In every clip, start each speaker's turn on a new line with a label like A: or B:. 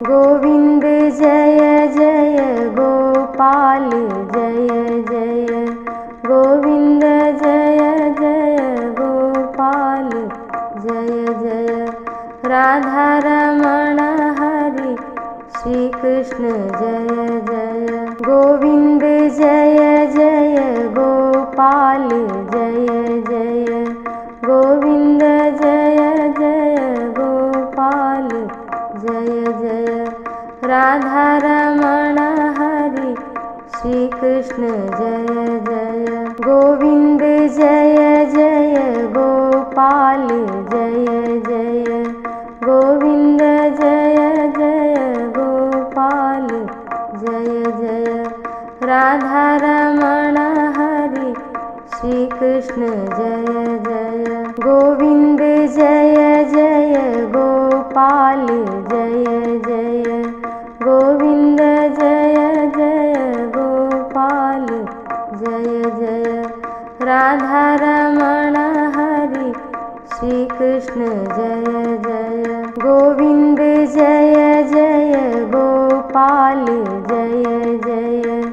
A: गोविंद जय जय गोपाल जय जय गोविंद जय जय गोपाल जय जय राधा रमण हरि श्री कृष्ण जय जय गोविंद जय जय गोपाल जय जय गोविंद जय जय गोपाल जय जय राधा रमण हरि श्री कृष्ण जय जय गोविंद जय जय गोपाल जय जय गोविंद जय जय गोपाल जय जय राधा रमण हरि श्री कृष्ण जय जय गोविंद जय जय गोपाल जय जय गोविंद जय जय गोपाल जय जय राधा रमण हरि श्री कृष्ण जय जय गोविंद जय जय गोपाल जय जय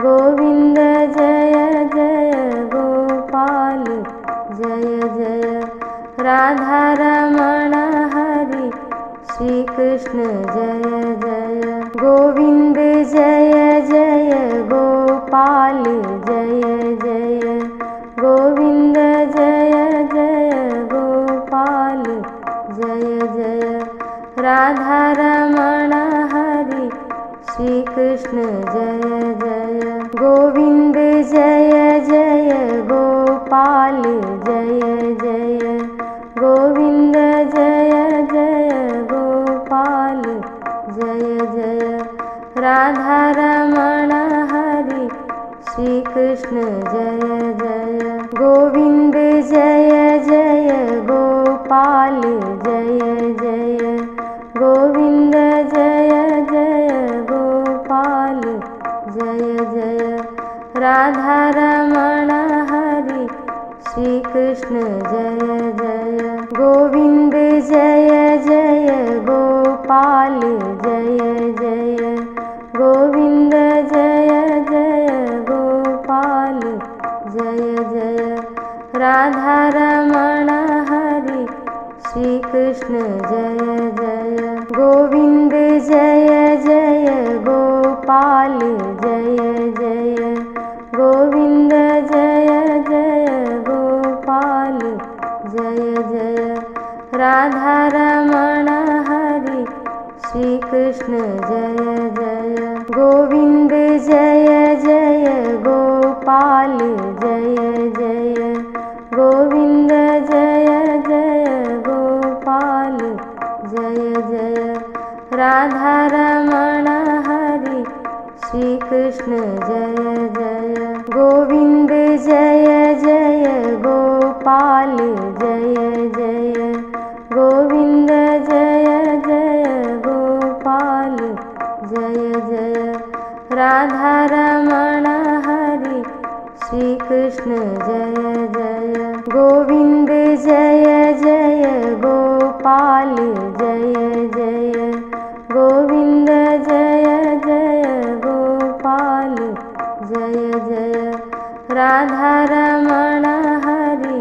A: गोविंद जय जय गोपाल जय जय राधा रमण हरि श्री कृष्ण जय जय गोविंद जय जय गोपाल जय जय गोविंद जय जय गोपाल जय जय राधा रमण हरि श्री कृष्ण जय जय गोविंद जय जय गोपाल जय जय गोविंद जय जय गोपाल जय जय राधा रमण हरि श्री कृष्ण जय जय गोविंद जय जय गोपाल जय जय गोविंद जय जय गोपाल जय जय राधा रमण हरि श्री कृष्ण जय जय गोविंद जय जय गोपाल जय जय गोविंद जय जय गोपाल जय जय राधा रमण हरि श्री कृष्ण जय जय गोविंद जय जय गोपाल जय जय गोविंद जय जय गोपाल जय जय राधा रमण हरि श्री कृष्ण जय जय गोविंद जय जय गोपाल जय जय गोविंद जय जय गोपाल जय जय राधा रमण हरि श्री कृष्ण जय जय गोविंद जय जय गोपाल जय जय गोविंद जय जय गोपाल जय जय राधा रमण हरि श्री कृष्ण जय जय गोविंद जय जय गोपाल जय जय गोविंद जय जय गोपाल जय जय राधा रमण हरि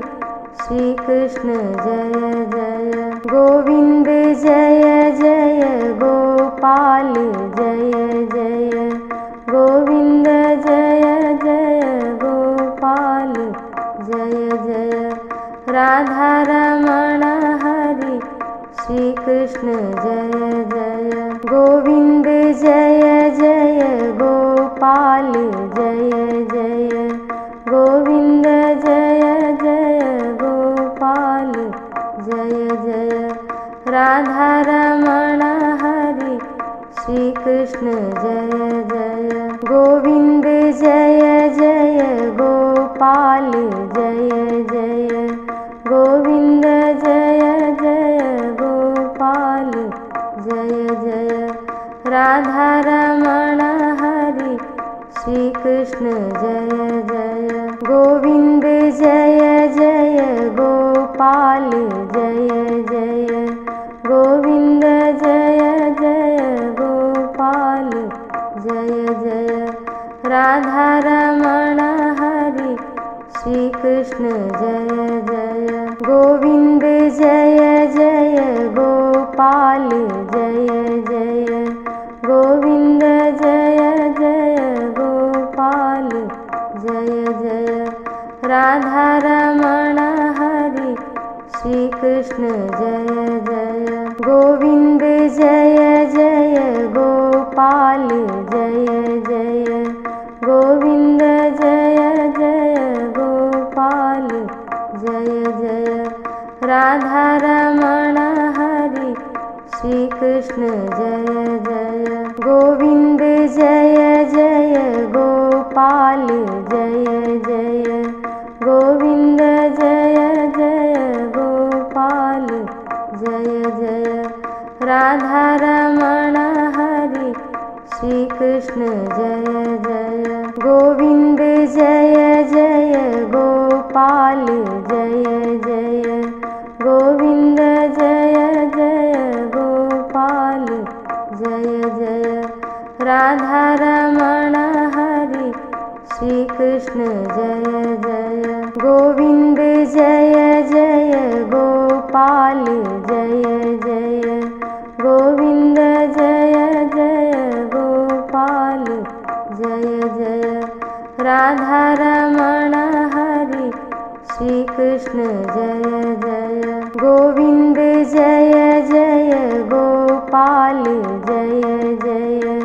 A: श्री कृष्ण जय जय गोविंद जय जय गोपाल जय जय गोविंद जय जय गोपाल जय जय राधा रमण हरि श्री कृष्ण जय जय गोविंद जय जय गोपाल जय जय गोविंद जय जय गोपाल जय जय राधा रमण हरि श्री कृष्ण जय जय गोविंद जय जय गोपाल जय जय गोविंद जय जय गोपाल जय जय राधा रमण हरि श्री कृष्ण जय जय गोविंद जय जय गोपाल जय जय गोविंद जय जय कृष्ण जय जय गोविंद जय जय गोपाल जय जय गोविंद जय जय गोपाल जय जय राधा रमण हरि श्री कृष्ण जय जय गोविंद जय जय गोपाल जय जय गोविंद जय जय गोपाल जय जय राधा रमण हरि श्री कृष्ण जय जय गोविंद जय जय गोपाल जय जय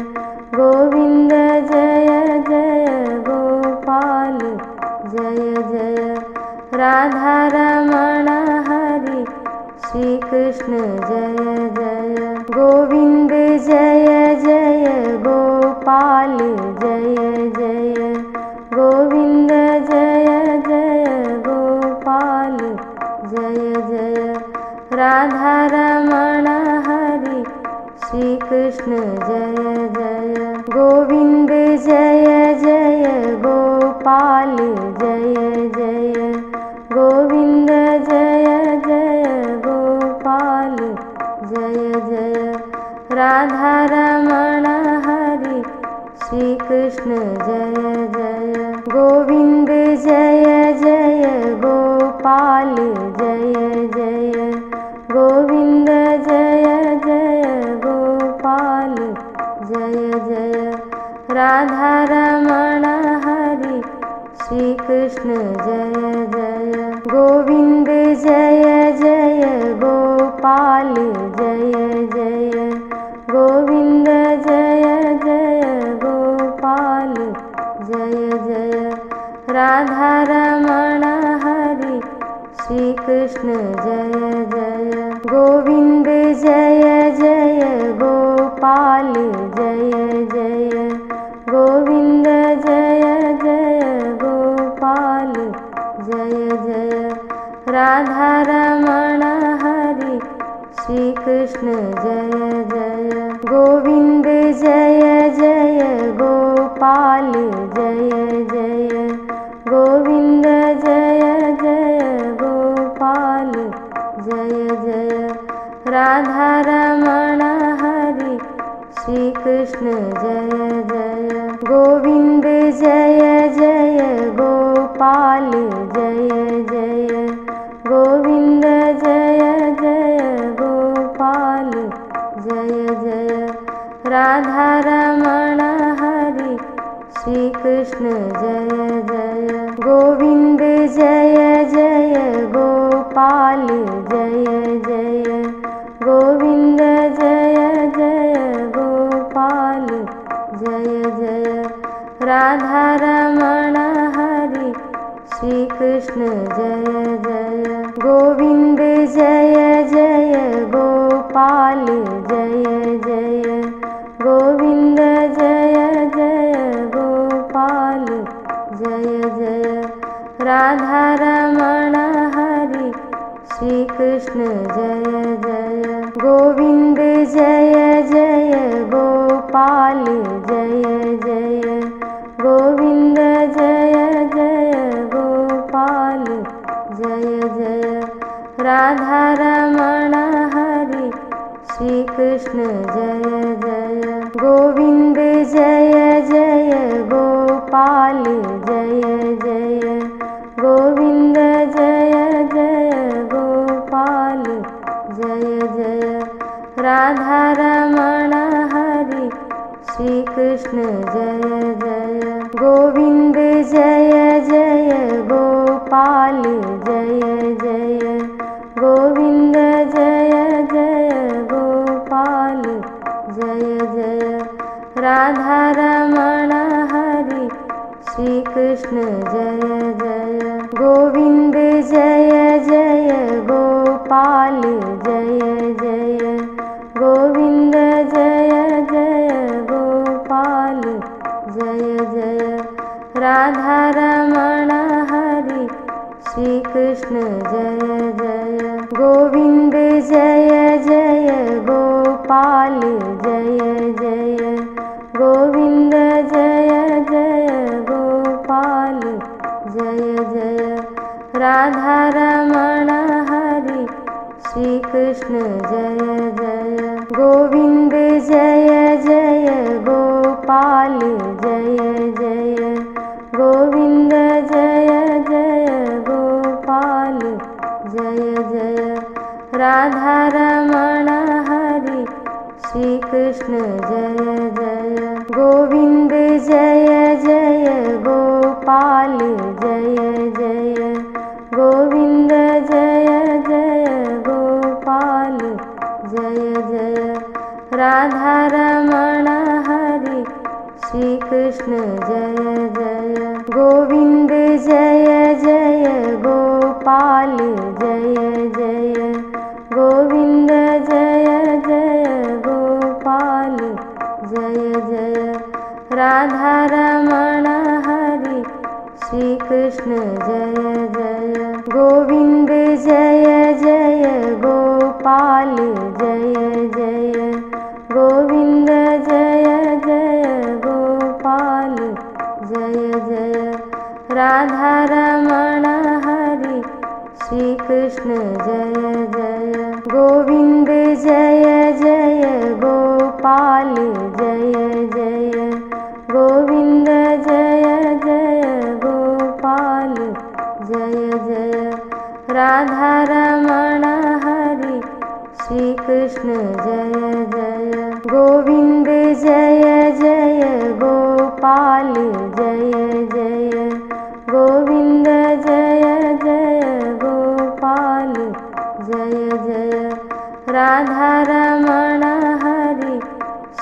A: गोविंद जय जय गोपाल जय जय राधा रमण हरि श्री कृष्ण जय जय गोविंद जय जय गोपाल जय जय गोविंद जय जय गोपाल जय जय राधा रमण हरि श्री कृष्ण जय जय गोविंद जय जय गोपाल जय जय गोविंद जय जय गोपाल जय जय राधा रमण हरि श्री कृष्ण जय जय गोविंद जय जय गोपाल जय जय गोविंद जय जय गोपाल जय जय राधा रमण हरि श्री कृष्ण जय जय गोविंद जय जय गोपाल जय जय गोविंद जय जय गोपाल जय जय राधा रमण हरि श्री कृष्ण जय जय गोविंद जय जय गोपाल जय जय गोविंद जय जय गोपाल जय जय राधा रमण हरि श्री कृष्ण जय जय गोविंद जय जय गोपाल जय जय गोविंद जय जय गोपाल जय जय राधा रमण हरि श्री कृष्ण जय जय गोविंद जय जय गोपाल जय जय गोविंद जय जय गोपाल जय जय राधा रमण हरि श्री कृष्ण जय जय गोविंद जय जय गोपाल जय जय गोविंद जय जय गोपाल जय जय राधा रमण हरि श्री कृष्ण जय जय गोविंद जय जय गोपाल जय जय गोविंद जय जय गोपाल जय जय राधा रमण हरि श्री कृष्ण जय जय गोविंद जय जय गोपाल जय जय गोविंद जय जय गोपाल जय जय राधा रमण हरि श्री कृष्ण जय जय गोविंद जय जय गोपाल जय जय गोविंद जय जय गोपाल जय जय राधा रमण हरि श्री कृष्ण जय जय गोविंद जय जय गोपाल जय जय गोविंद जय जय गोपाल जय जय राधा रमण हरि श्री कृष्ण जय जय गोविंद जय जय गोपाल जय जय गोविंद जय जय गोपाल जय जय राधा रमण हरि श्री कृष्ण जय जय गोविंद जय जय गोपाल जय जय गोविंद जय जय गोविन्द जय जय गोपाल जय जय गोविन्द जय जय गोपाल जय जय राधा रमण हरि श्री कृष्ण जय जय गोविन्द जय जय गोपाल जय जय गोविन्द जय जय गोपाल जय जय राधा रमण हरि श्री कृष्ण जय जय गोविन्द जय जय गोपाल जय जय गोविन्द जय जय गोपाल जय जय राधा रमण हरि श्री कृष्ण जय जय गोविन्द जय जय गोपाल जय जय गोविन्द जय जय गोपाल जय जय राधा रमण हरि श्री कृष्ण जय जय गोविन्द जय जय गोपाल जय जय गोविन्द जय जय गोपाल जय जय राधा रमण हरि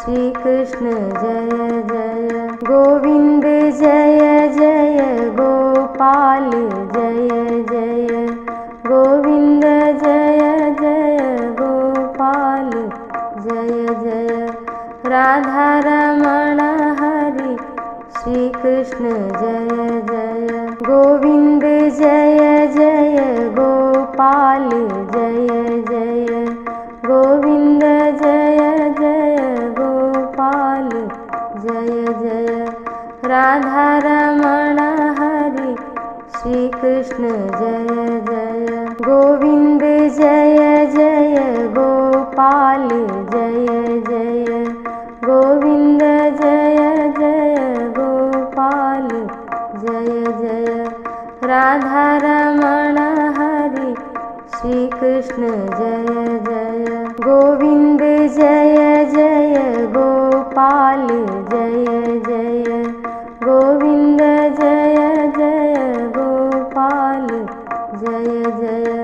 A: श्री कृष्ण जय जय गोविन्द जय जय गोपाल जय जय गोविन्द जय जय गोपाल जय जय राधा रमण हरि श्री कृष्ण जय जय गोविन्द जय जय गोपाल जय जय गोविन्द जय जय गोपाल जय जय राधा रमण हरि श्री कृष्ण जय जय गोविन्द जय जय गोपाल जय जय गोविन्द जय जय गोपाल जय जय राधा रमण हरि श्री कृष्ण जय जय गोविन्द जय जय गोपाल जय जय गोविन्द जय जय गोपाल जय जय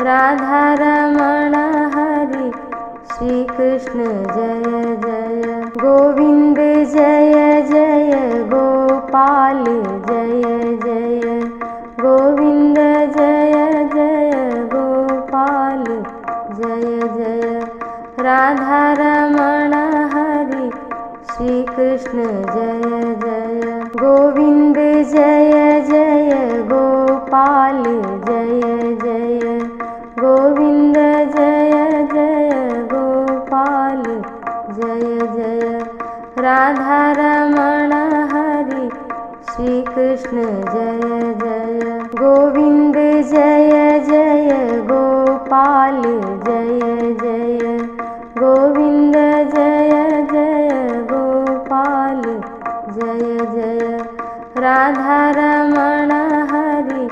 A: राधा रमण हरि श्री कृष्ण जय जय गोविन्द जय जय गोपाल जय जय गोविन्द जय जय गोपाल जय जय राधा रमण हरि श्री कृष्ण जय जय गोविन्द जय जय गोपाल जय जय गोविन्द जय जय गोपाल जय जय राधा रमण हरि श्री कृष्ण जय जय गोविन्द जय जय गोपाल जय जय गोविन्द जय जय गोपाल जय जय राधा रमण हरि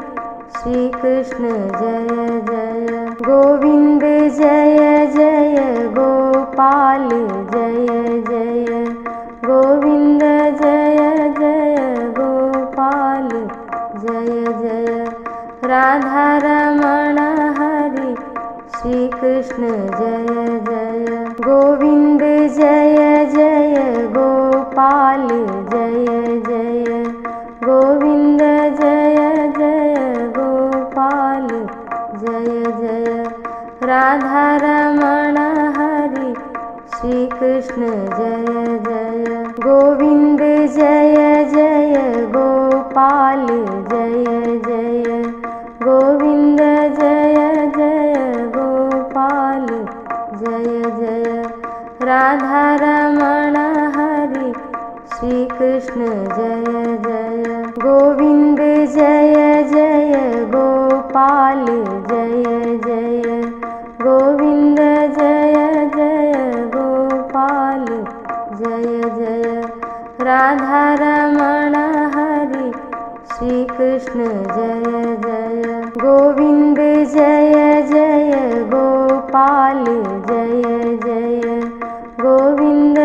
A: श्री कृष्ण जय जय गोविन्द जय जय गोपाल जय जय गोविन्द जय जय गोपाल जय जय राधा रमण हरि श्री कृष्ण जय जय गोविन्द जय जय गोपाल जय जय गोविन्द जय जय गोपाल जय जय राधा रमण हरि श्री कृष्ण जय जय गोविन्द जय जय गोपाल जय जय गोविन्द जय जय गोपाल जय जय राधा रमण हरि श्री कृष्ण जय जय गोविन्द जय जय गोपाल जय जय गोविन्द जय जय गोपाल जय जय राधा रमण हरि श्री कृष्ण जय जय गोविन्द जय जय गोपाल जय जय गोविन्द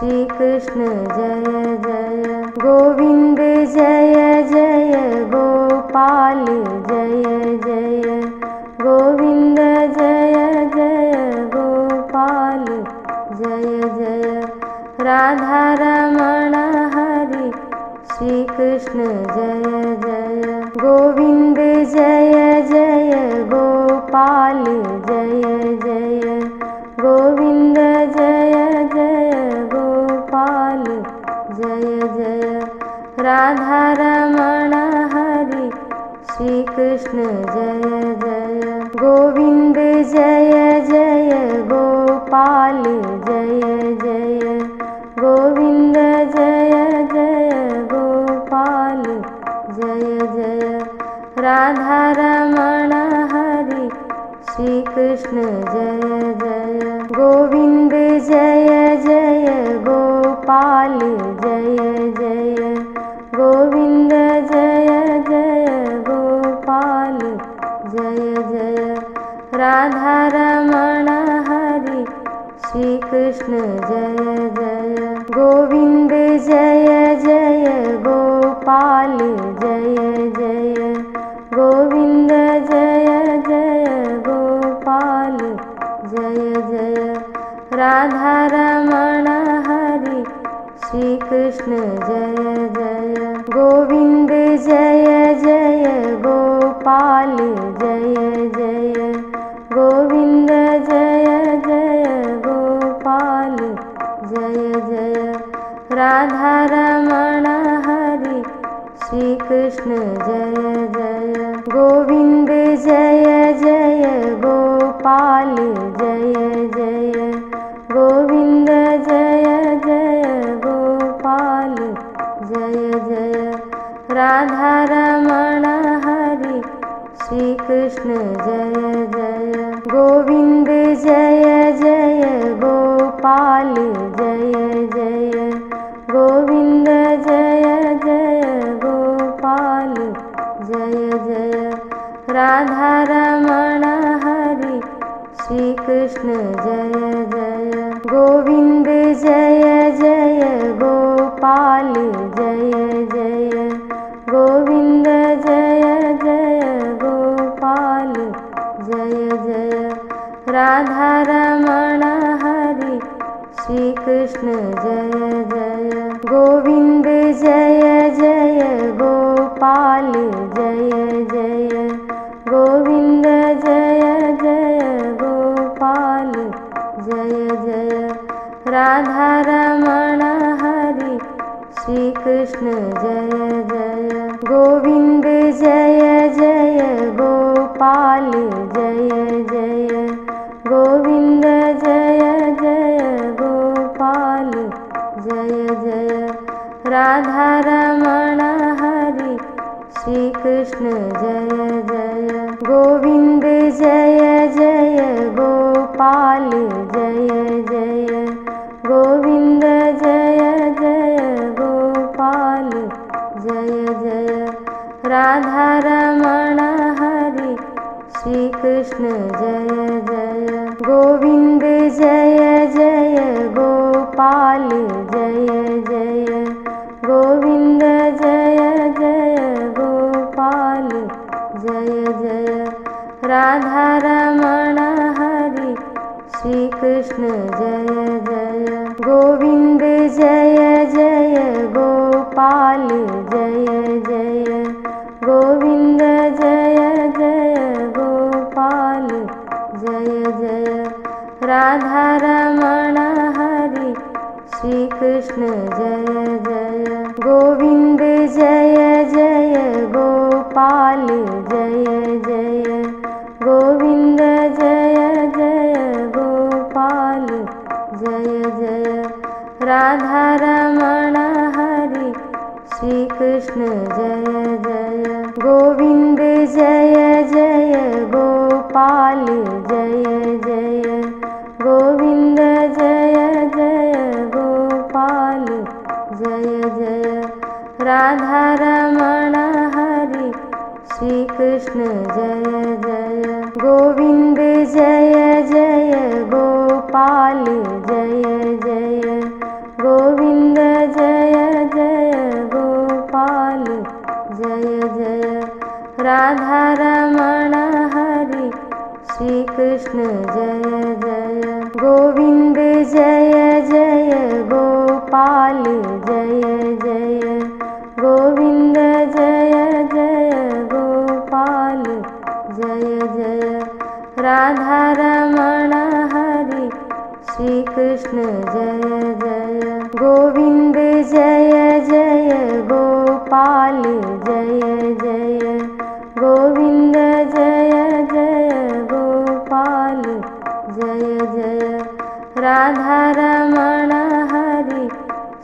A: श्री कृष्ण जय जय गोविंद जय जय गोपाल जय जय गोविंद जय जय गोपाल जय जय राधा रमण हरि श्री कृष्ण जय जय गोविंद जय जय गोपाल जय जय गोविंद जय जय गोपाल जय जय राधा रमण हरि श्री कृष्ण जय जय गोविंद जय जय गोपाल जय जय गोविंद जय जय गोपाल जय जय राधा रमण हरि श्री कृष्ण जय जय गोविंद जय जय गोपाल जय जय गोविंद जय जय गोपाल जय जय राधा रमण हरि श्री कृष्ण जय जय गोविंद जय जय गोपाल जय जय गोविंद जय जय गोपाल जय जय राधा रमण हरि श्री कृष्ण जय जय गोविंद जय जय गोपाल जय जय गोविंद जय जय गोपाल जय जय राधा रमण हरि श्री कृष्ण जय जय गोविंद जय जय गोपाल जय जय गोविंद जय जय गोपाल जय जय राधा रमण हरि श्री कृष्ण जय जय गोविंद जय जय गोपाल जय जय गोविंद जय जय गोपाल जय जय राधा रमण हरि श्री कृष्ण जय जय गोविंद जय जय गोपाल जय जय गोविंद जय जय गोपाल जय जय राधा रमण हरि श्री कृष्ण जय जय गोविंद जय जय गोपाल जय जय गोविंद जय जय गोपाल जय जय राधा रमण हरि श्री कृष्ण जय जय गोविंद जय जय गोपाल जय जय गोविंद जय जय गोपाल जय जय राधा रमण हरि श्री कृष्ण जय जय गोविंद जय जय गोपाल जय जय गोविंद जय जय गोपाल जय जय राधा रमण हरि श्री कृष्ण जय जय गोविंद जय जय गोपाल जय जय गोविंद जय जय गोपाल जय जय राधा रमण हरि श्री कृष्ण जय जय गोविंद जय जय गोपाल जय जय गोविंद जय जय गोपाल जय जय राधा रमण हरि श्री कृष्ण जय जय गोविंद जय जय गोपाल जय जय गोविंद जय जय गोपाल जय जय राधा रमण हरि श्री कृष्ण जय जय गोविंद जय जय गोपाल जय जय गोविंद जय जय गोपाल जय जय राधा रमण हरि श्री कृष्ण जय जय गोविंद जय जय गोपाल जय जय गोपाल जय जय गोविंद जय जय गोपाल जय जय राधा रमण हरि श्री कृष्ण जय जय गोविंद जय जय गोपाल जय जय गोविंद जय जय गोपाल जय जय राधा रमण हरि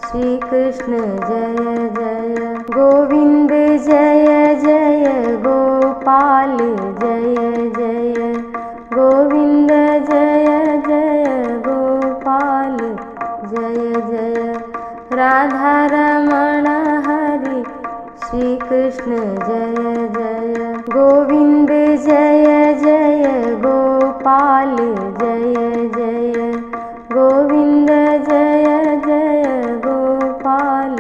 A: श्री कृष्ण जय जय गोविंद जय जय गोपाल जय जय गोविंद जय जय गोपाल जय जय राधा रमण हरि श्री कृष्ण जय जय गोविंद जय जय गोपाल जय जय गोविंद जय जय गोपाल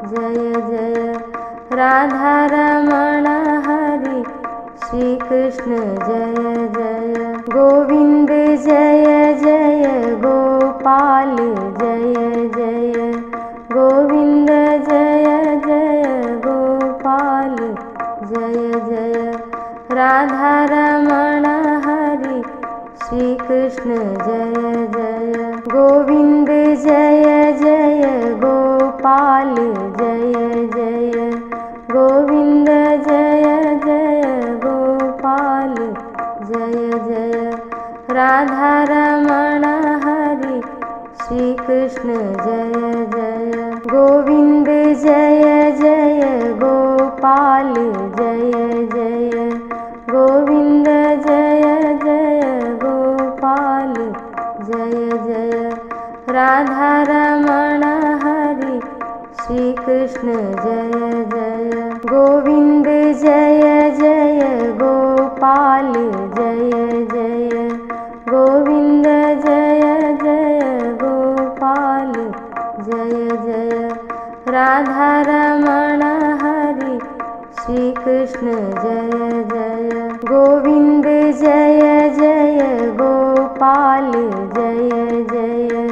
A: जय जय राधा रमण हरि श्री कृष्ण जय जय गोविंद जय जय गोपाल जय जय गोविंद जय जय गोपाल जय जय राधा रमण हरि श्री कृष्ण जय जय गोविंद जय जय गोपाल जय जय गोविंद जय जय गोपाल जय जय राधा रमण हरि श्री कृष्ण जय जय गोविंद जय जय गोपाल जय जय गोविंद जय जय गोपाल जय जय राधा रमण हरि श्री कृष्ण जय जय गोविंद जय जय गोपाल जय जय गोविंद जय जय गोपाल जय जय राधा रमण हरि श्री कृष्ण जय जय गोविंद जय जय गोपाल जय जय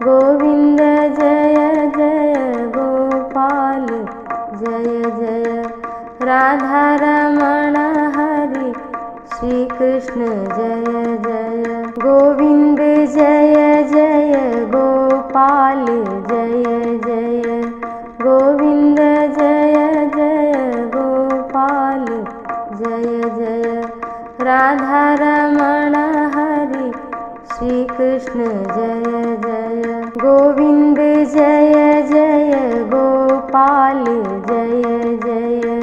A: गोविंद जय जय गोपाल जय जय राधा रमण हरि श्री कृष्ण जय जय गोविंद जय जय गोपाल जय जय गोविंद जय जय गोपाल जय जय राधा रमण हरि श्री कृष्ण जय जय गोविंद जय जय गोपाल जय जय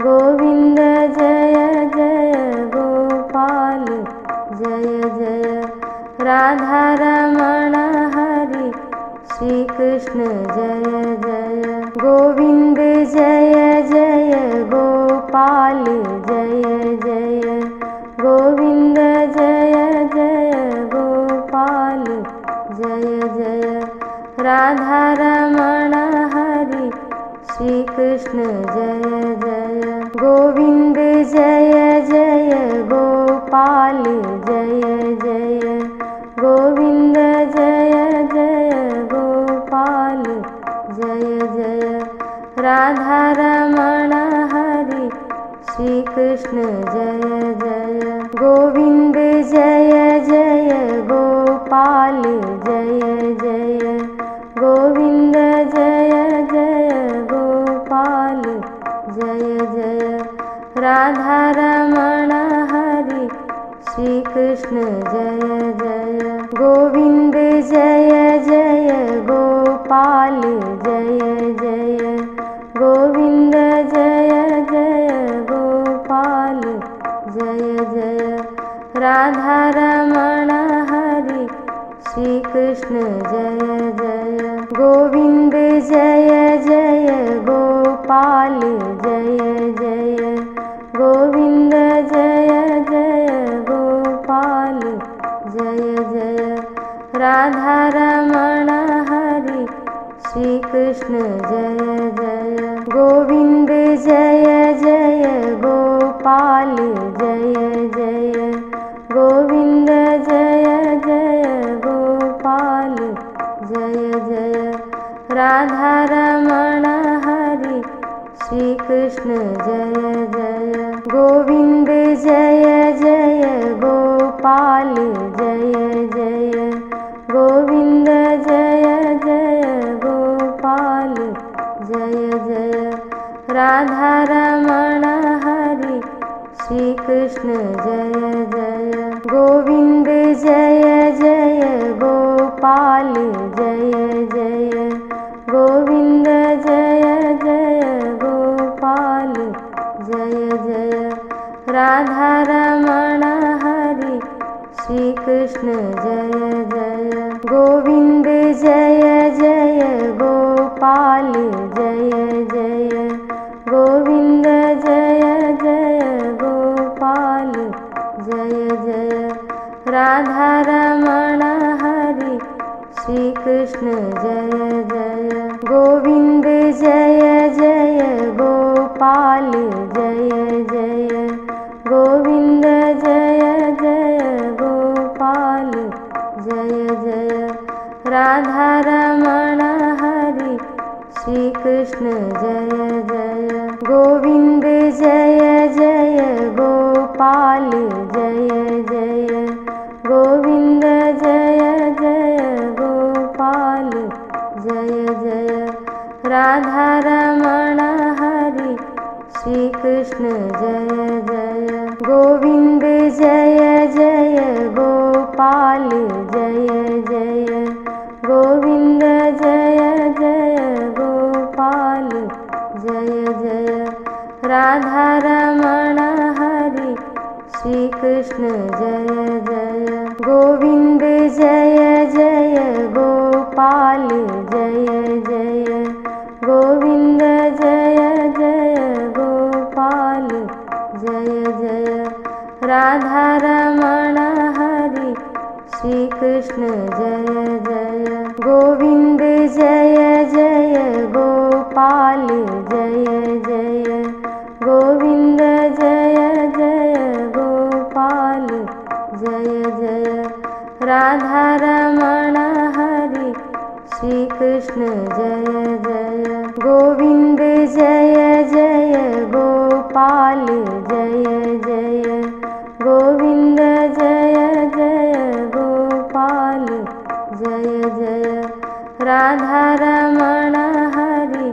A: गोविंद जय जय गोपाल जय जय राधा रमण हरि श्री कृष्ण जय जय गोविंद जय जय गोपाल जय जय गोविंद जय जय गोपाल जय जय राधा रमण हरि श्री कृष्ण जय जय गोविंद जय जय गोपाल जय जय गोविंद जय जय गोपाल जय जय राधा रमण हरि श्री कृष्ण जय जय गोविंद जय जय गोपाल जय जय गोविंद जय जय गोपाल जय जय राधा रमण हरि श्री कृष्ण जय जय गोविंद जय जय गोपाल जय जय गोविंद जय जय गोपाल जय जय राधा रमण हरि श्री कृष्ण जय जय गोविंद जय जय गोपाल जय जय गोविंद जय जय गोपाल जय जय राधा रमण हरि श्री कृष्ण जय जय गोविंद जय जय गोपाल जय जय गोविंद जय जय गोपाल जय जय राधारमण हरि श्री कृष्ण जय जय गोविंद जय जय गोपाल जय जय गोविंद जय जय गोपाल जय जय राधारमण हरि श्री कृष्ण जय जय गोविंद जय जय गोपाल जय जय गोविंद जय जय गोपाल जय जय राधारमण हरि श्री कृष्ण जय जय गोविंद जय जय गोपाल जय जय गोविंद जय जय गोपाल जय जय राधारमण हरि श्री कृष्ण जय जय गोविंद जय जय गोपाल जय जय गोविंद जय जय गोपाल जय जय राधारमण हरि श्री कृष्ण जय जय गोविंद जय जय गोपाल जय जय गोविंद जय जय गोपाल जय जय राधारमण हरि श्री कृष्ण जय जय गोविंद जय जय गोपाल जय जय गोविंद जय जय गोपाल जय जय राधारमण हरि श्री कृष्ण जय जय गोविंद जय जय गोपाल जय जय गोविंद जय जय गोपाल जय जय राधारमण हरि श्री कृष्ण जय जय गोविंद जय जय गोपाल जय जय गोविंद जय जय गोपाल जय जय राधारमण हरि श्री कृष्ण जय जय गोविंद जय जय गोपाल जय जय गोविंद जय जय गोपाल जय जय राधारमण हरि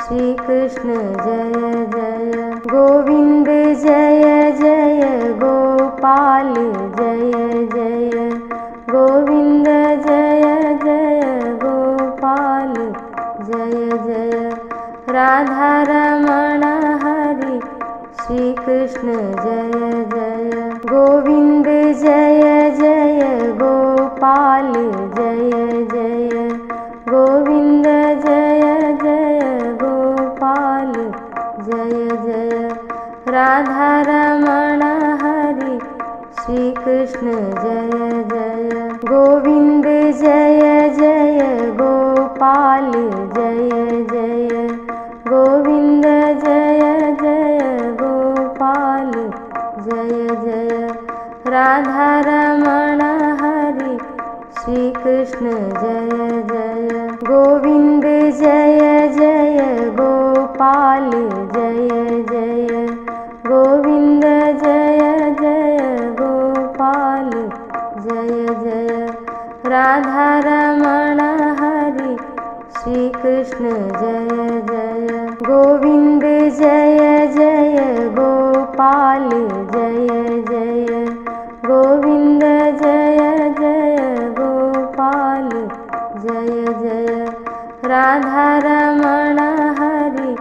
A: श्री कृष्ण जय जय गोविंद जय जय गोपाल जय जय गोविंद जय जय गोपाल जय जय राधारमण हरि श्री कृष्ण जय जय गोविंद जय जय गोपाल जय जय गोविंद जय जय गोपाल जय जय राधारमण हरि श्री कृष्ण जय जय गोविंद जय जय गोपाल जय जय गोविंद जय जय गोपाल जय जय राधारमण हरि श्री कृष्ण जय जय गोविंद जय जय गोपाल जय जय गोविंद जय जय गोपाल जय जय राधारमण हरि श्री कृष्ण जय जय गोविंद जय जय गोपाल जय जय गोविंद जय जय गोपाल जय जय राधारमण हरि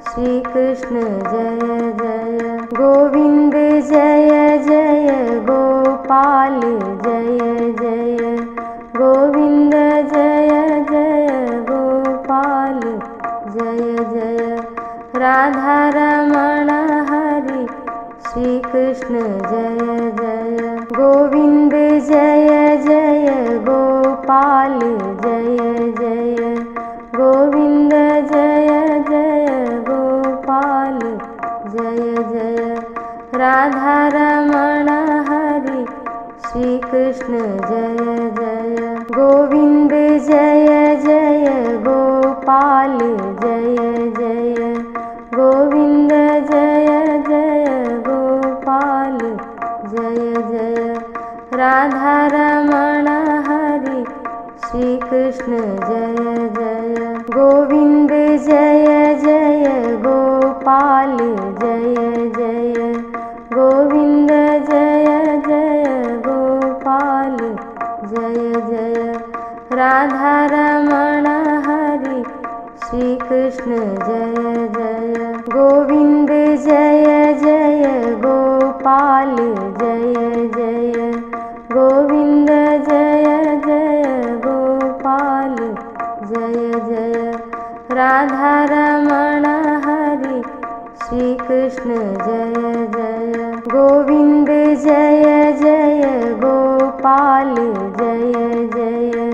A: श्री कृष्ण जय जय गोविंद जय जय गोपाल जय जय गोविंद जय जय गोपाल जय जय राधारमण हरि श्री कृष्ण जय जय गोविंद जय जय गोपाल जय जय गोविंद जय जय गोपाल जय जय राधारमण हरि श्री कृष्ण जय जय गोविंद जय जय गोपाल गोपाल जय जय गोविन्द जय जय गोपाल जय जय राधा रमण हरि श्री कृष्ण जय जय गोविन्द जय जय गोपाल जय जय गोविन्द जय जय गोपाल जय जय राधा रमण हरि श्री कृष्ण जय जय गोविन्द जय जय गोपाल जय जय गोविन्द जय जय गोपाल जय जय राधा रमण हरि श्री कृष्ण जय जय गोविन्द जय जय गोपाल जय जय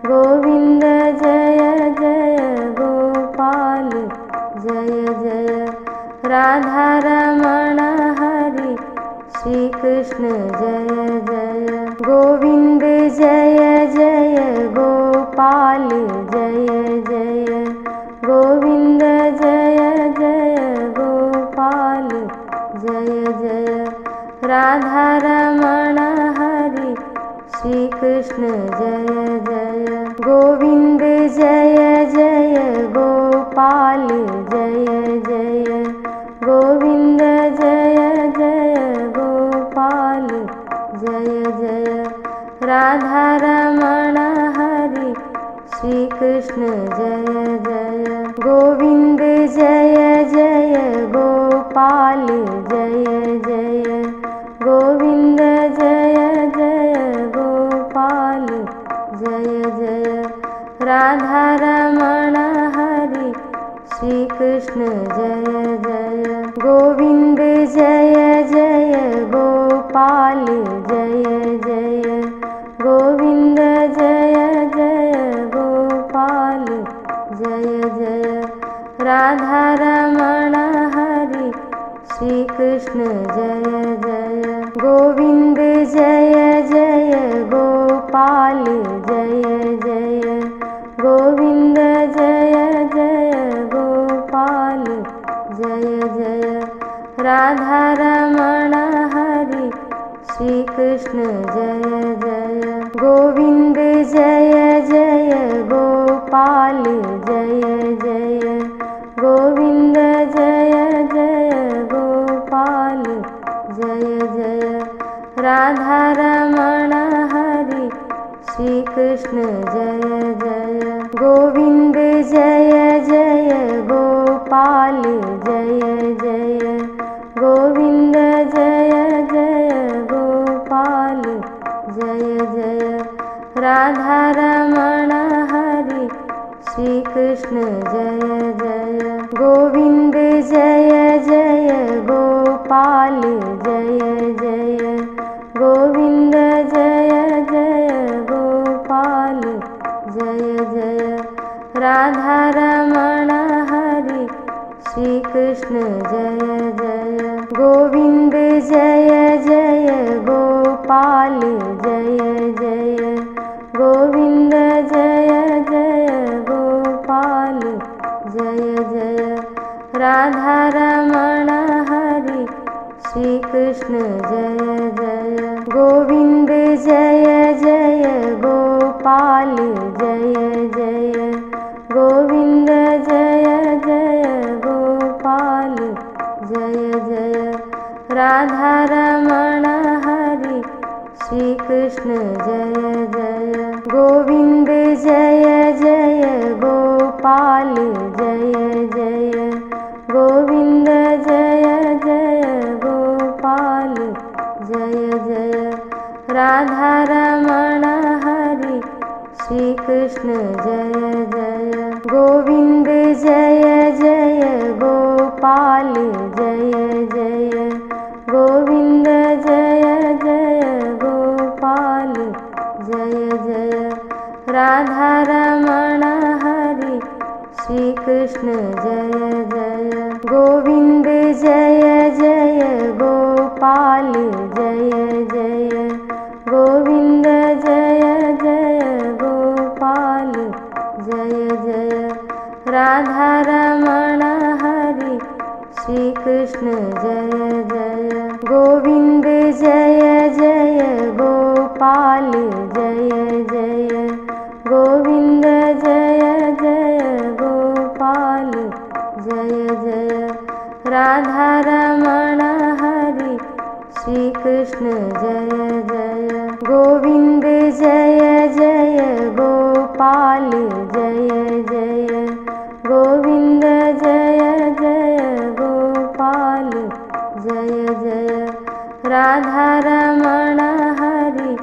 A: गोविन्द जय जय गोपाल जय जय राधा रमण हरि श्री कृष्ण जय जय गोविन्द जय जय गोपाल जय जय गोविन्द जय जय गोपाल जय जय राधा रमण हरि श्री कृष्ण जय जय गोविन्द जय जय गोपाल जय जय गोविन्द जय जय गोपाल जय जय राधा रमण हरि श्री कृष्ण जय जय गोविन्द जय जय गोपाल जय जय गोविन्द जय जय गोपाल जय जय राधा रमण हरि श्री कृष्ण जय जय गोविन्द जय जय गोपाल जय जय गोविन्द जय जय गोपाल जय जय राधा रमण हरि श्री कृष्ण जय जय गोविन्द जय जय गोपाल जय जय गोविन्द जय जय गोपाल जय जय राधा रमण हरि श्री कृष्ण जय जय गोविन्द जय जय गोपाल जय जय गोविन्द जय जय गोपाल जय जय राधा रमण हरि श्री कृष्ण जय जय गोविन्द जय जय गोपाल जय जय गोविन्द जय जय गोपाल जय जय राधा रमण हरि श्री कृष्ण जय जय गोविन्द जय जय गोपाल जय जय गोविन्द जय जय गोपाल जय जय राधा रमण हरि श्री कृष्ण जय जय गोविन्द जय जय गोपाल जय जय गोविन्द जय जय गोपाल जय जय राधा रमण हरि श्री कृष्ण जय जय गोविन्द जय जय गोपाल जय जय गोविन्द जय जय गोपाल जय जय राधा रमण हरि श्री कृष्ण जय जय गोविन्द जय जय गोपाल जय जय गोविन्द जय जय गोपाल जय जय राधा रमण हरि श्री कृष्ण जय जय गोविन्द जय जय गोपाल जय जय गोविन्द जय जय गोपाल जय जय राधा रमण हरि श्री कृष्ण जय जय गोविन्द जय जय गोपाल जय जय गोविन्द जय जय गोपाल जय जय राधारमण हरि श्री कृष्ण जय जय गोविंद जय जय गोपाल जय जय गोविंद जय जय गोपाल जय जय राधारमण हरि श्री कृष्ण जय जय गोविंद जय जय गोपाल जय जय गोविंद जय जय गोपाल जय जय राधारमण हरि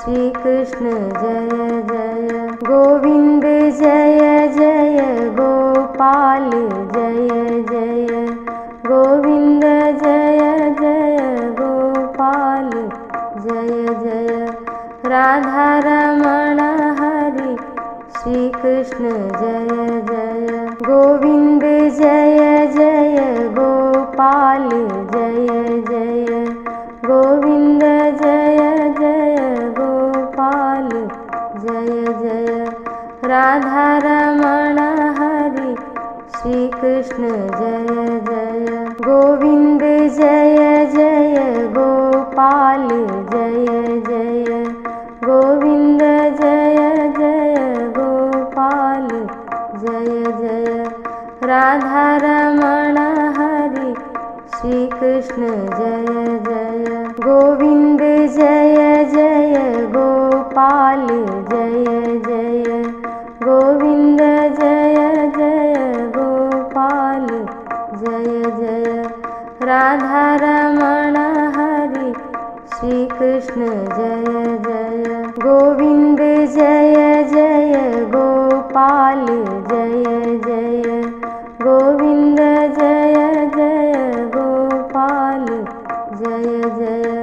A: श्री कृष्ण जय जय गोविंद जय जय गोपाल जय जय गोविंद जय जय गोपाल जय जय राधारमण हरि श्री कृष्ण जय जय गोविंद जय जय गोपाल जय जय गोविंद जय जय गोपाल जय जय राधारमण हरि श्री कृष्ण जय जय गोविंद जय जय गोपाल जय जय गोविंद जय जय गोपाल जय जय राधारमण हरि श्री कृष्ण जय जय गोविंद जय जय गोपाल जय जय गोविंद जय जय गोपाल जय जय राधारमण हरि श्री कृष्ण जय जय गोविंद जय जय गोपाल जय जय गोविंद जय जय गोपाल जय जय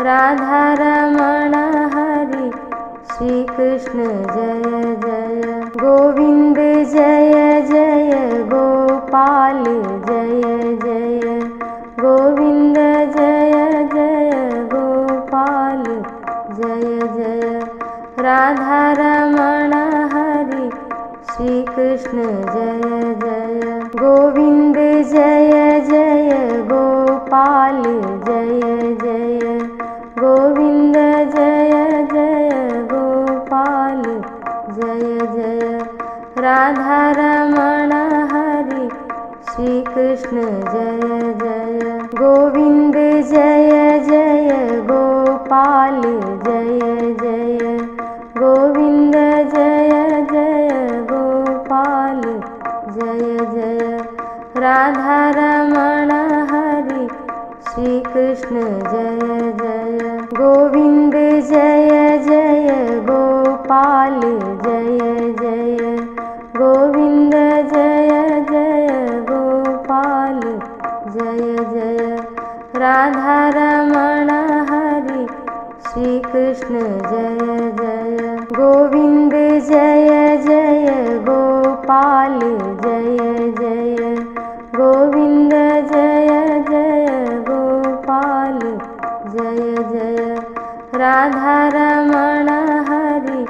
A: राधारमण हरि श्री कृष्ण जय जय गोविंद जय जय गोपाल जय जय गोविंद जय जय गोपाल जय जय राधारमण हरि श्री कृष्ण जय जय गोविंद जय जय गोपाल जय जय गोविंद जय जय गोपाल जय जय राधारमण हरि श्री कृष्ण जय जय गोविंद जय जय गोपाल जय जय गोविंद जय जय गोपाल जय जय राधारमण हरि श्री कृष्ण जय जय गोविंद जय जय गोपाल जय जय गोविंद जय जय गोपाल जय जय राधारमण हरि श्री कृष्ण जय जय गोविंद जय जय गोपाल जय जय गोविंद जय जय गोपाल जय जय राधारमण हरि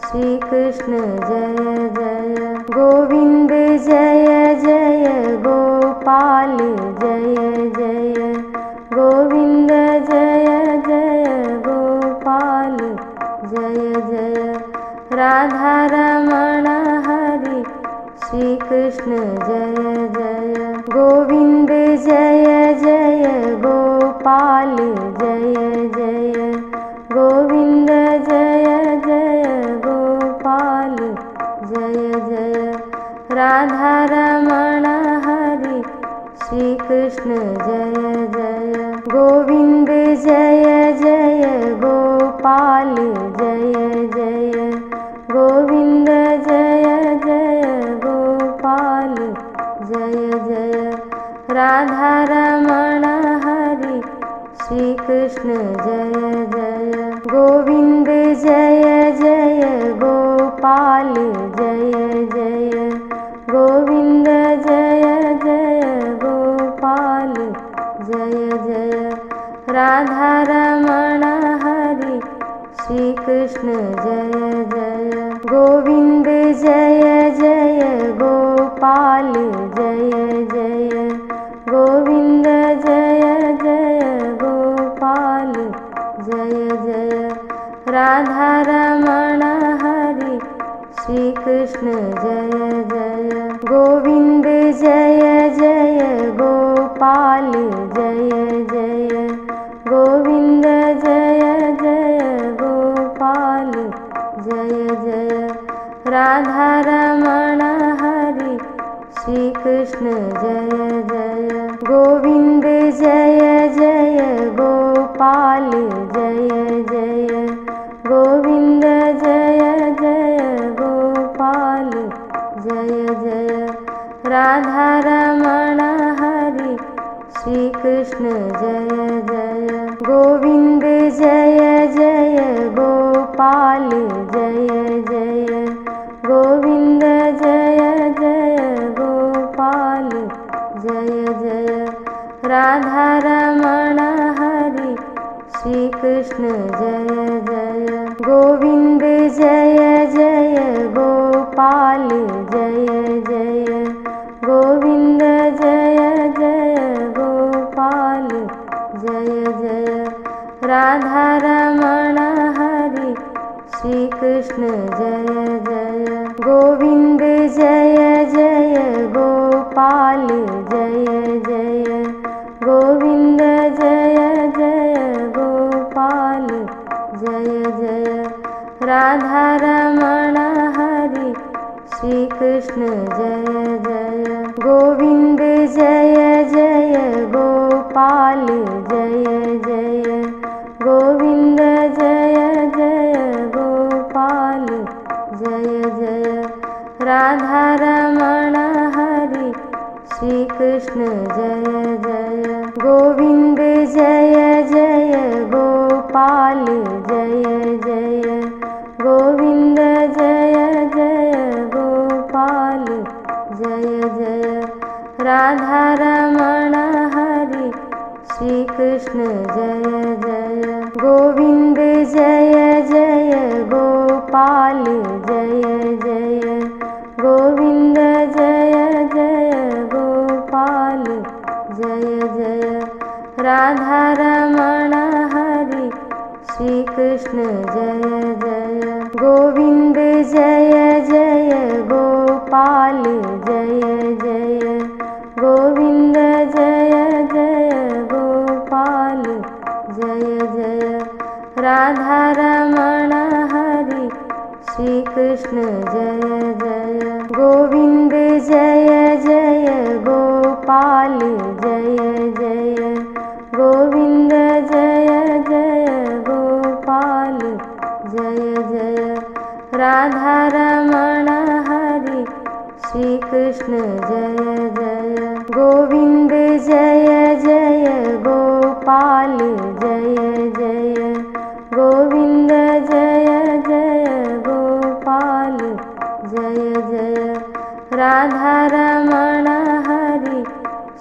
A: श्री कृष्ण जय जय गोविंद जय जय गोपाल जय जय गोविंद जय जय गोपाल जय जय राधारमण हरि श्री कृष्ण जय जय गोविंद जय जय गोपाल जय जय गोविंद जय जय गोपाल जय जय राधारमण हरि श्री कृष्ण जय जय गोविंद जय जय गोपाल जय जय गोविंद जय जय गोपाल जय जय राधारमण हरि श्री कृष्ण जय जय गोविंद जय जय गोपाल जय जय गोविंद जय जय गोपाल जय जय राधारमण हरि श्री कृष्ण जय जय गोविंद जय जय गोपाल गोविन्द जय जय गोपाल जय जय गोविन्द जय जय गोपाल जय जय राधा रमण हरि श्री कृष्ण जय जय गोविन्द जय जय गोपाल जय जय गोविन्द जय जय गोपाल जय जय राधा रमण हरि श्री कृष्ण जय जय गोविन्द जय जय गोपाल जय जय गोविन्द जय जय गोपाल जय जय राधा रमण हरि श्री कृष्ण जय जय गोविन्द जय जय गोपाल जय जय गोविन्द जय जय गोपाल जय जय राधा रमण हरि श्री कृष्ण जय जय गोविन्द जय जय गोपाल जय जय गोविन्द जय जय गोपाल जय जय राधा रमण हरि श्री कृष्ण जय जय गोविन्द जय जय गोपाल जय जय गोविन्द जय जय गोपाल जय जय राधा रमण हरि श्री कृष्ण जय जय गोविन्द जय जय गोपाल जय जय गोविन्द जय जय गोपाल जय जय राधा रमण हरि श्री कृष्ण जय जय गोविन्द जय जय गोपाल जय जय गोविन्द जय जय गोपाल जय जय राधा रमण हरि श्री कृष्ण जय जय गोविन्द जय जय गोपाल जय जय गोविन्द जय जय गोपाल जय जय राधा रमण हरि श्री कृष्ण जय जय गोविन्द जय जय गोपाल जय जय गोविन्द जय जय गोपाल जय जय राधा रमण हरि श्री कृष्ण जय जय गोविन्द जय जय गोपाल जय जय गोविन्द जय जय गोपाल जय जय राधा रमण हरि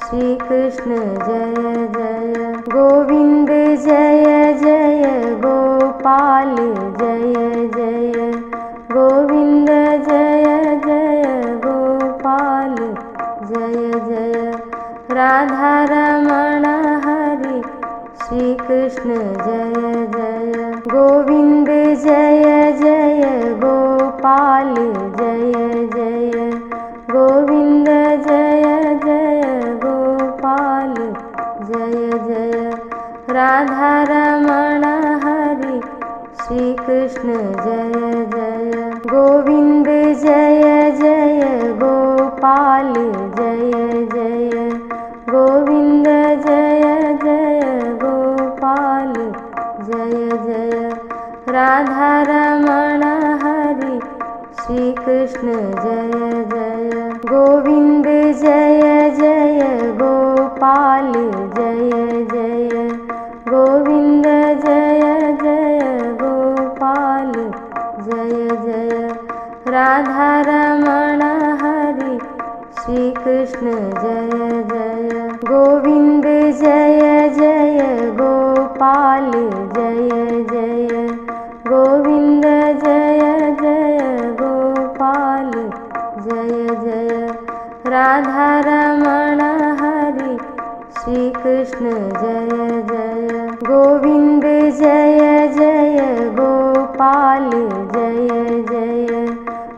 A: श्री कृष्ण जय जय गोविन्द जय जय गोपाल जय जय गोविन्द जय जय गोपाल जय जय राधा रमण हरि श्री कृष्ण जय जय गोविन्द जय जय गोपाल जय जय गोविन्द जय जय गोपाल जय जय राधा रमण हरि श्री कृष्ण जय जय गोविन्द जय जय गोपाल जय जय गोविन्द जय जय गोपाल जय जय राधा रमण हरि श्री कृष्ण जय जय गोविन्द जय जय गोपाल जय जय गोविन्द जय जय गोपाल जय जय राधा रमण हरि श्री कृष्ण जय जय गोविन्द जय जय गोपाल जय जय गोविन्द जय जय गोपाल जय जय राधा रमण हरि श्री कृष्ण जय जय गोविन्द जय जय गोपाल जय जय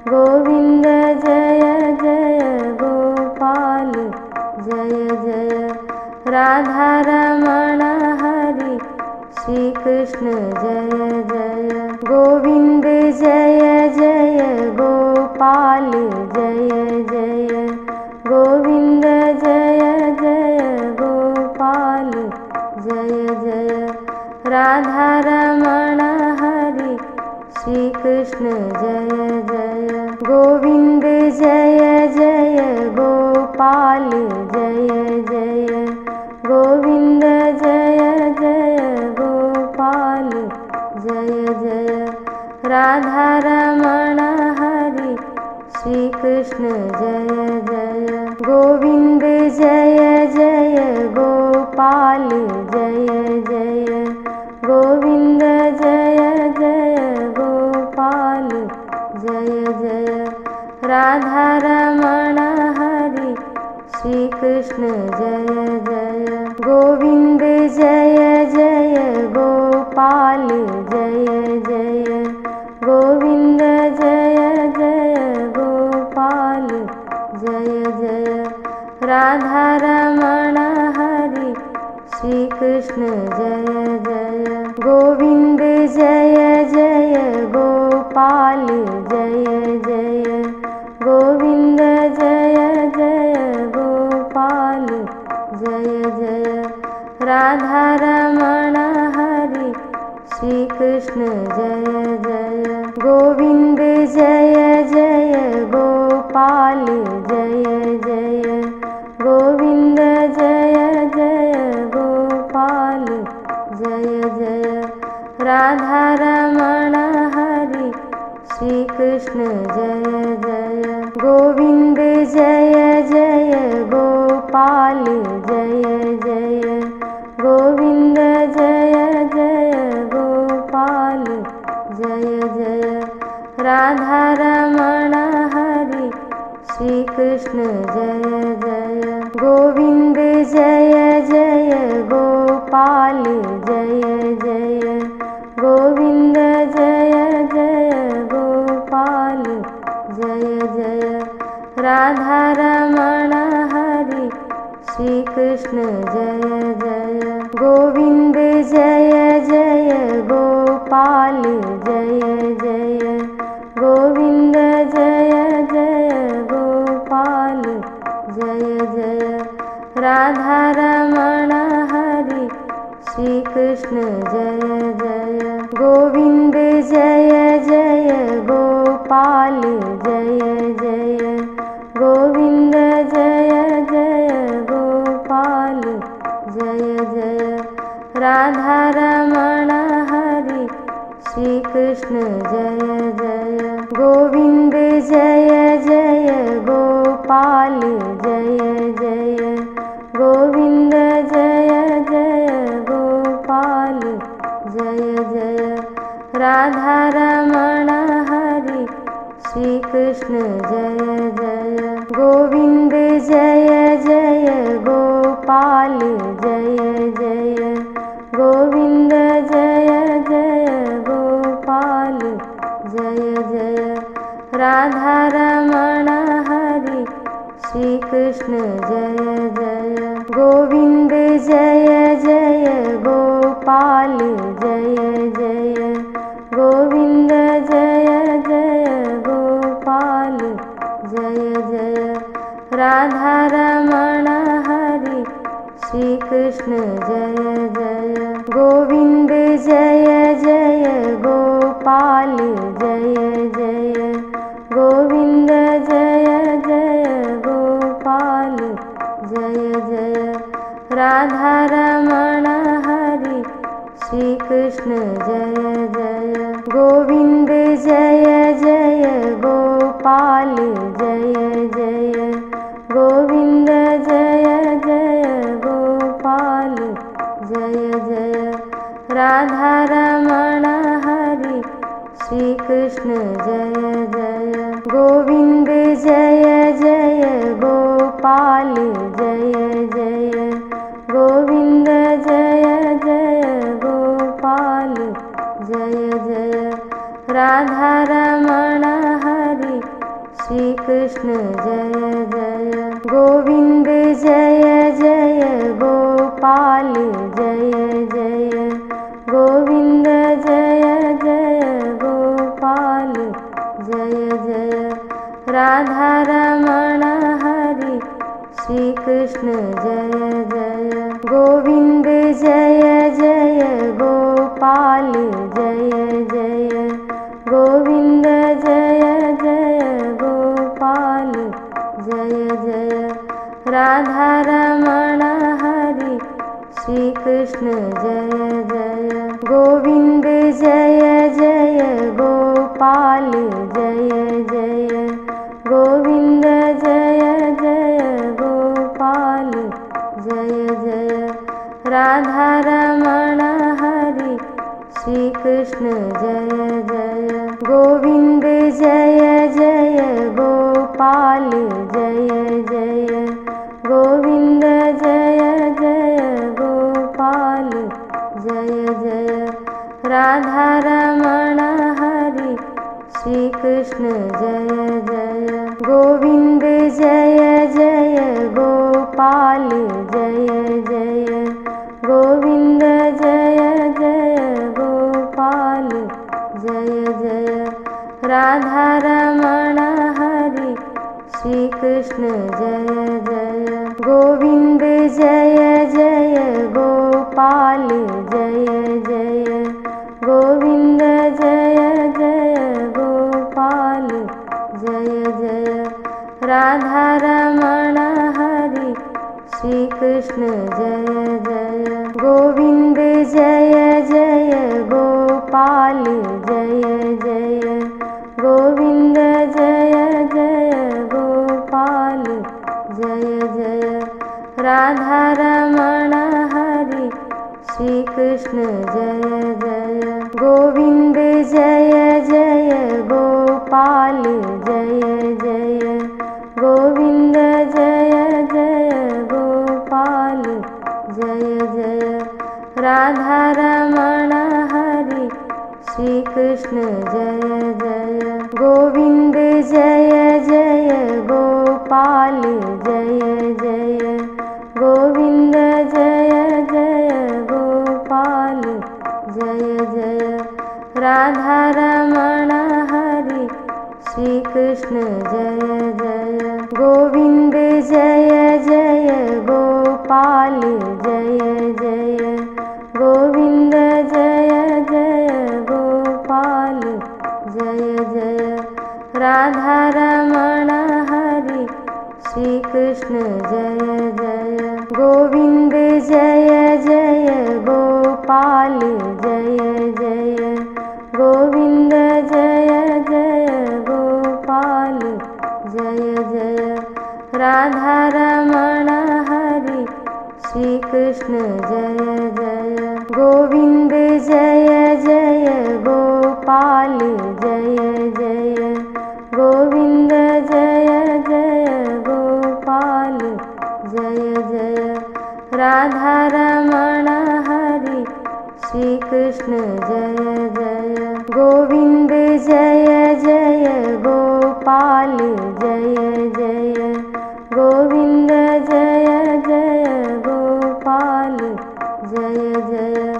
A: गोविन्द जय जय गोपाल राधारमण हरि श्री कृष्ण जय जय गोविंद जय जय गोपाल जय जय गोविंद जय जय गोपाल जय जय राधारमण हरि श्री कृष्ण जय जय गोविंद जय जय गोपाल जय जय गोविंद जय जय गोपाल जय जय राधारमण हरि श्री कृष्ण जय जय गोविंद जय जय गोपाल जय जय गोविंद जय जय गोपाल जय जय राधारमण हरि श्री कृष्ण जय जय गोविंद जय जय गोपाल जय जय गोविंद जय जय गोपाल जय जय राधारमण हरि श्री कृष्ण जय जय गोविंद जय जय गोपाल जय जय गोविंद जय जय गोपाल जय जय राधारमण हरि श्री कृष्ण जय जय गोविंद जय जय गोपाल जय जय गोविंद जय जय गोपाल जय जय राधारमण हरि श्री कृष्ण जय जय गोविंद जय जय गोपाल जय जय गोविंद जय जय गोपाल जय जय राधारमण हरि श्री कृष्ण जय जय गोविंद जय जय गोपाल जय जय गोविंद जय जय गोपाल जय जय राधारमण हरि श्री कृष्ण जय जय गोविंद जय जय गोपाल जय जय गोविंद जय जय गोपाल जय जय राधारमण हरि श्री कृष्ण जय जय गोविंद जय जय गोपाल जय जय गोविंद जय जय गोपाल जय जय राधारमण हरि श्री कृष्ण जय जय गोविंद जय जय गोपाल जय जय गोविंद जय जय गोपाल जय जय राधारमण हरि श्री कृष्ण जय जय गोविंद जय जय गोपाल जय जय गोविंद जय जय गोपाल जय जय राधारमण हरि श्री कृष्ण जय जय गोविंद जय जय गोपाल जय जय गोविंद जय जय गोपाल जय जय राधारमण हरि श्री कृष्ण जय जय गोविंद जय जय गोपाल जय जय गोविंद जय जय गोपाल जय जय राधारमण हरि श्री कृष्ण जय जय गोविंद जय जय गोपाल जय जय गोविंद जय जय गोपाल जय जय राधारमण हरि श्री कृष्ण जय जय गोविंद जय जय गोपाल जय जय गोविंद जय जय गोपाल जय जय राधारमण श्री कृष्ण जय जय गोविंद जय जय गोपाल जय जय गोविंद जय जय गोपाल जय जय राधा रमण हरि श्री कृष्ण जय जय गोविंद जय जय गोपाल जय जय गोविंद जय जय गोपाल जय जय राधा रमण हरि श्री कृष्ण जय जय गोविंद जय जय गोपाल जय जय गोविंद जय जय गोपाल जय जय राधा रमण हरि श्री कृष्ण जय जय गोविंद जय जय गोपाल जय जय गोविंद जय जय गोपाल जय जय राधा रमण हरि श्री कृष्ण जय जय गोविंद जय जय गोपाल जय जय गोविंद जय जय गोपाल जय जय राधा रमण हरि श्री कृष्ण जय जय गोविंद जय जय गोपाल जय जय गोविंद जय जय गोपाल जय जय राधा रमण हरि श्री कृष्ण जय जय गोविंद जय जय गोपाल जय जय गोविंद जय जय गोपाल जय जय राधा रमण हरि श्री कृष्ण जय जय गोविंद जय जय गोपाल जय जय गोविंद जय जय गोपाल जय जय राधा रमण हरि श्री कृष्ण जय जय गोविंद जय जय गोपाल जय जय गोविंद जय जय गोपाल जय जय राधा रमण हरि श्री कृष्ण जय जय गोविंद जय जय गोपाल जय जय गोविंद जय जय गोपाल जय जय राधा रमण हरि श्री कृष्ण जय जय गोविंद जय जय गोपाल जय जय गोविंद जय जय गोपाल जय जय राधा रमण हरि श्री कृष्ण जय जय गोविंद जय जय गोपाल जय जय गोविंद जय जय गोपाल जय जय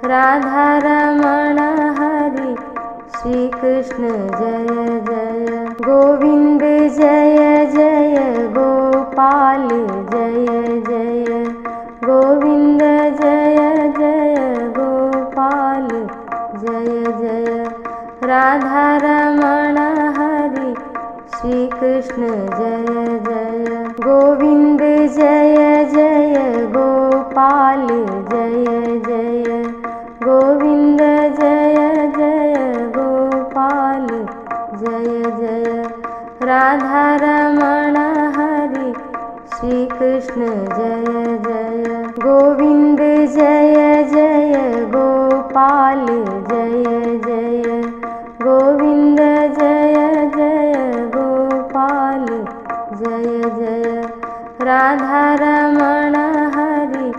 A: राधा रमण हरि श्री कृष्ण जय जय गोविंद जय जय गोपाल जय जय गोविंद जय जय गोपाल जय जय राधा रमण हरि श्री कृष्ण जय जय गोविंद जय जय गोपाल जय जय गोविंद जय जय गोपाल जय जय राधा रमण हरि श्री कृष्ण जय जय गोविंद जय जय गोपाल जय जय गोविंद जय जय गोपाल जय जय राधा रमण हरि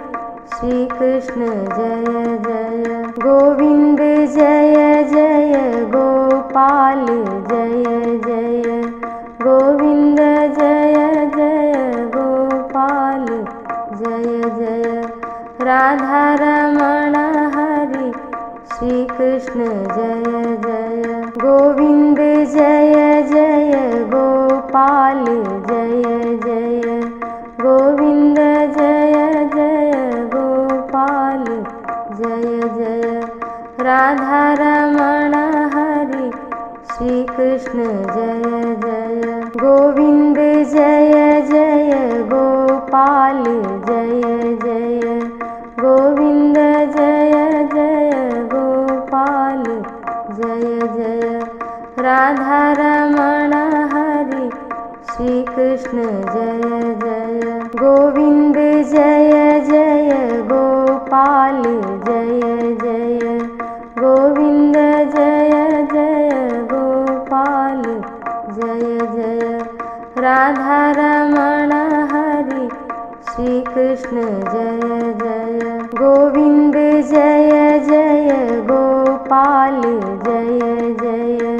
A: श्री कृष्ण जय जय गोविंद जय जय गोपाल जय जय गोविंद जय जय गोपाल जय जय राधा रमण हरि श्री कृष्ण जय जय गोविंद जय जय गोपाल जय जय श्री कृष्ण जय जय गोविंद जय जय गोपाल जय जय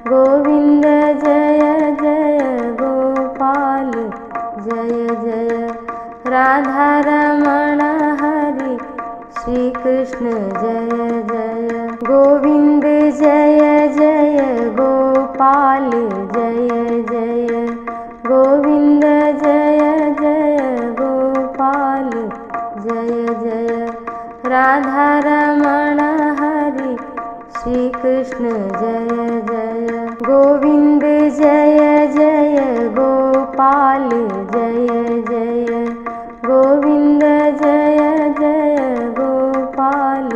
A: गोविंद जय जय गोपाल जय जय राधा रमण हरि श्री कृष्ण जय जय गोविंद जय जय गोपाल जय जय गोविंद जय जय गोपाल जय जय राधा रमण हरि श्री कृष्ण जय जय गोविंद जय जय गोपाल जय जय गोविंद जय जय गोपाल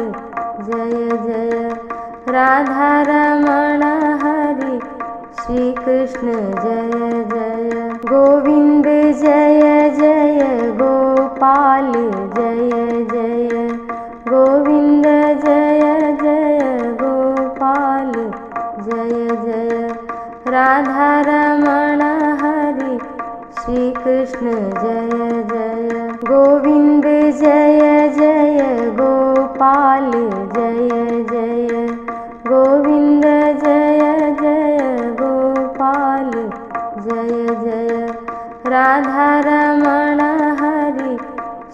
A: जय जय राधा रमण हरि श्री कृष्ण जय जय गोविंद जय जय गोपाल जय जय गोविंद जय जय गोपाल जय जय राधा रमण हरि श्री कृष्ण जय जय गोविंद जय जय गोपाल जय जय गोविंद जय जय गोपाल जय जय राधा रमण हरि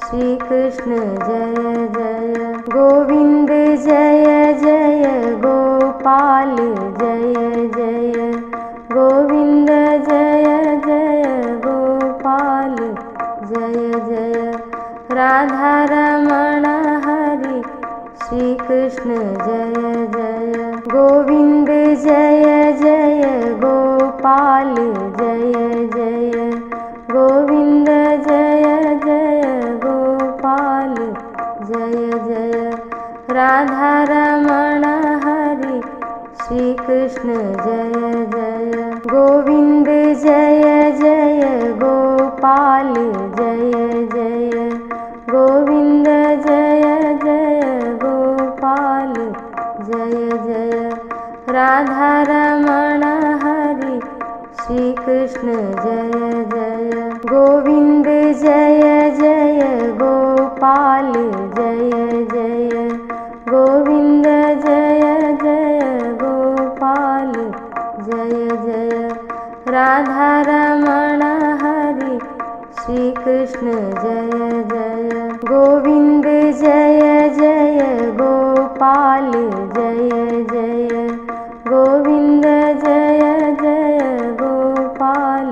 A: श्री कृष्ण जय जय गोविंद जय जय गोपाल जय जय गोविंद जय जय गोपाल जय जय राधा रमण हरि श्री कृष्ण जय जय गोविंद जय जय गोपाल जय जय गोविंद जय जय गोपाल जय जय राधा रमण हरि श्री कृष्ण जय जय गोविंद जय जय गोपाल जय जय गोविंद जय जय गोपाल जय जय राधा रमण हरि श्री कृष्ण जय जय गोविंद जय जय गोपाल जय जय गोविंद जय जय गोपाल जय जय राधा रमण हरि श्री कृष्ण जय जय गोविंद जय जय गोपाल जय जय गोविंद जय जय गोपाल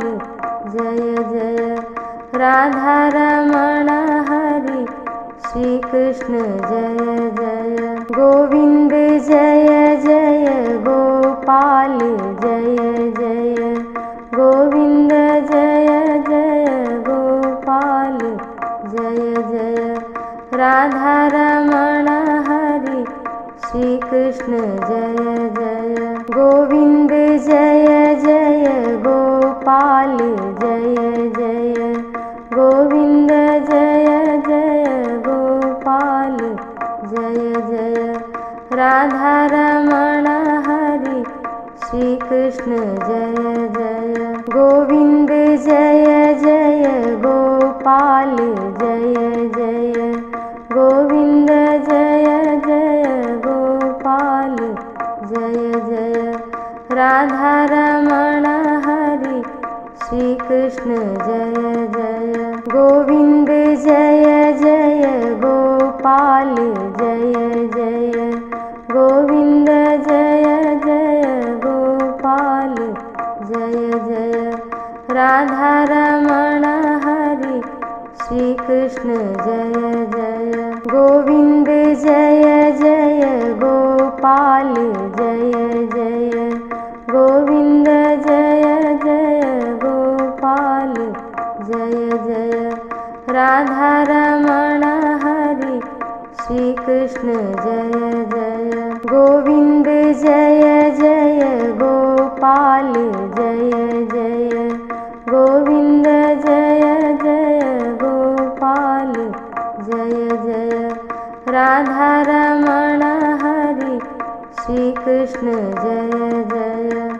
A: जय जय राधा रमण हरि श्री कृष्ण जय जय गोविंद जय जय गोपाल जय जय गोविंद जय जय गोपाल जय जय राधा रमण हरि श्री कृष्ण जय जय गोविंद जय जय गोपाल जय जय गोविंद जय जय गोपाल जय जय राधा रमण हरि श्री कृष्ण जय जय गोविंद जय जय गोपाल जय जय गोविंद जय जय गोपाल जय जय राधा रमण हरि श्री कृष्ण जय जय गोविंद जय जय गोपाल जय जय गोविंद जय जय गोपाल जय जय राधा रमण हरि श्री कृष्ण जय जय गोविंद जय जय गोपाल जय जय गोविंद जय जय गोपाल जय जय राधा रमण हरि श्री कृष्ण जय जय गोविंद जय जय गोपाल